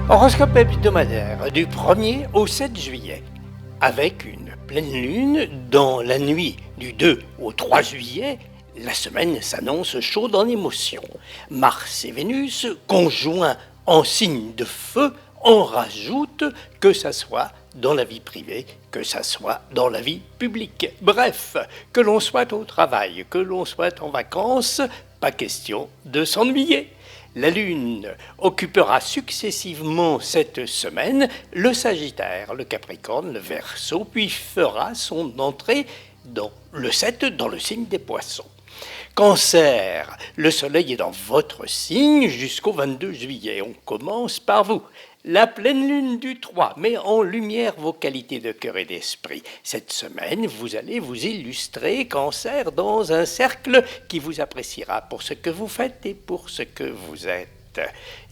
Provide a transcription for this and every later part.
Horoscope hebdomadaire du 1er au 7 juillet. Avec une pleine lune dans la nuit du 2 au 3 juillet, la semaine s'annonce chaude en émotion. Mars et Vénus, conjoints en signe de feu, en rajoutent, que ça soit dans la vie privée, que ça soit dans la vie publique. Bref, que l'on soit au travail, que l'on soit en vacances, pas question de s'ennuyer. La Lune occupera successivement cette semaine le Sagittaire, le Capricorne, le Verseau, puis fera son entrée dans le 7 dans le signe des Poissons. Cancer, le Soleil est dans votre signe jusqu'au 22 juillet. On commence par vous. La pleine lune du 3 met en lumière vos qualités de cœur et d'esprit. Cette semaine, vous allez vous illustrer, Cancer, dans un cercle qui vous appréciera pour ce que vous faites et pour ce que vous êtes.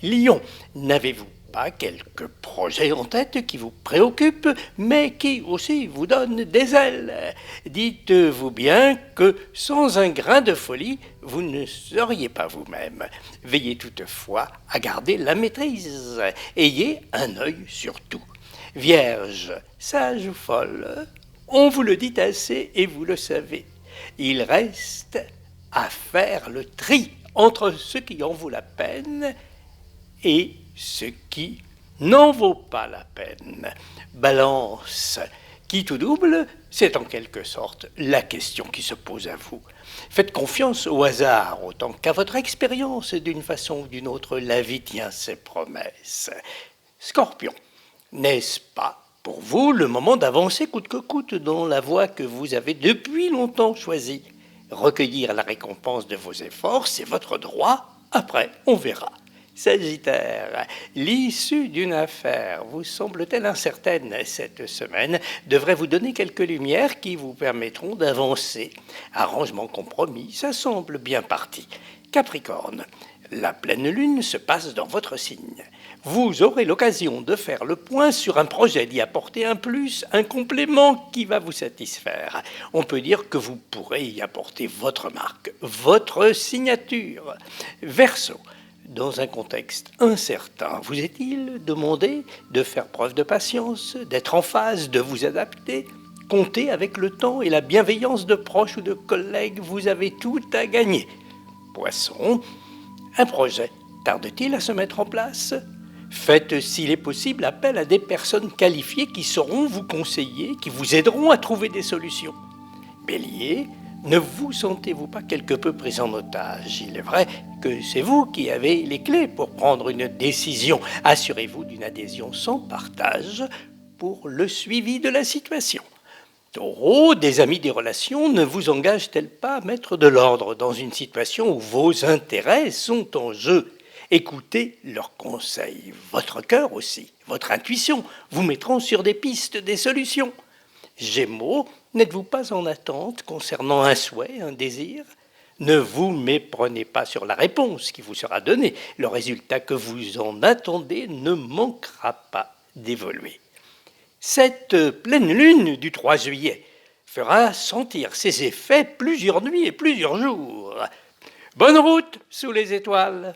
Lion, n'avez-vous pas quelques projets en tête qui vous préoccupent, mais qui aussi vous donnent des ailes? Dites-vous bien que sans un grain de folie, vous ne seriez pas vous-même. Veillez toutefois à garder la maîtrise. Ayez un œil sur tout. Vierge, sage ou folle, on vous le dit assez et vous le savez. Il reste à faire le tri entre ce qui en vaut la peine et ce qui n'en vaut pas la peine. Balance, qui tout double, c'est en quelque sorte la question qui se pose à vous. Faites confiance au hasard autant qu'à votre expérience. D'une façon ou d'une autre, la vie tient ses promesses. Scorpion, n'est-ce pas pour vous le moment d'avancer coûte que coûte dans la voie que vous avez depuis longtemps choisie? Recueillir la récompense de vos efforts, c'est votre droit. Après, on verra. Sagittaire, l'issue d'une affaire vous semble-t-elle incertaine cette semaine, devrait vous donner quelques lumières qui vous permettront d'avancer. Arrangement compromis, ça semble bien parti. Capricorne, la pleine lune se passe dans votre signe. Vous aurez l'occasion de faire le point sur un projet, d'y apporter un plus, un complément qui va vous satisfaire. On peut dire que vous pourrez y apporter votre marque, votre signature. Verseau, dans un contexte incertain, vous est-il demandé de faire preuve de patience, d'être en phase, de vous adapter? Comptez avec le temps et la bienveillance de proches ou de collègues, vous avez tout à gagner. Poisson, un projet tarde-t-il à se mettre en place? Faites, s'il est possible, appel à des personnes qualifiées qui sauront vous conseiller, qui vous aideront à trouver des solutions. Bélier, ne vous sentez-vous pas quelque peu pris en otage? Il est vrai que c'est vous qui avez les clés pour prendre une décision. Assurez-vous d'une adhésion sans partage pour le suivi de la situation. Taureau, des amis des relations ne vous engagent-elles pas à mettre de l'ordre dans une situation où vos intérêts sont en jeu? Écoutez leurs conseils. Votre cœur aussi, votre intuition vous mettront sur des pistes, des solutions. Gémeaux, n'êtes-vous pas en attente concernant un souhait, un désir? Ne vous méprenez pas sur la réponse qui vous sera donnée. Le résultat que vous en attendez ne manquera pas d'évoluer. Cette pleine lune du 3 juillet fera sentir ses effets plusieurs nuits et plusieurs jours. Bonne route sous les étoiles!